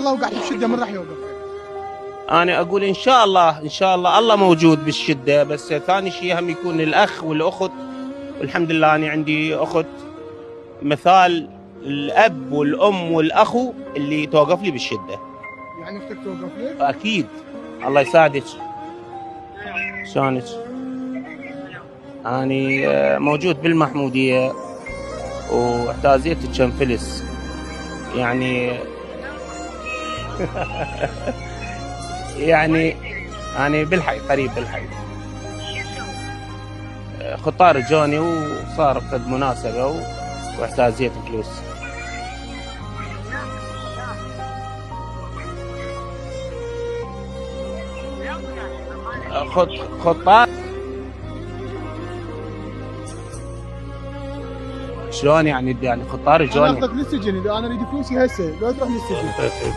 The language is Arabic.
الله وقعت بشده من راح يوقف؟ انا اقول ان شاء الله ان شاء الله الله موجود بالشده، بس ثاني شيء هم يكون الاخ والاخت. والحمد لله انا عندي اخت مثال الاب والام والاخو اللي توقف لي بالشده. يعني اختك توقف لك؟ اكيد. الله يساعدك. شلونك؟ اني موجود بالمحموديه واحتازيت كم فلس يعني. يعني أنا بالحي قريب بالحي. خطار جوني وصار قد مناسبة واحتازيت فلوس. خطار شلون يعني خطار جوني؟ انا اخذك للسجن اذا انا اريد فلوسي هسه، لا تروح للسجن.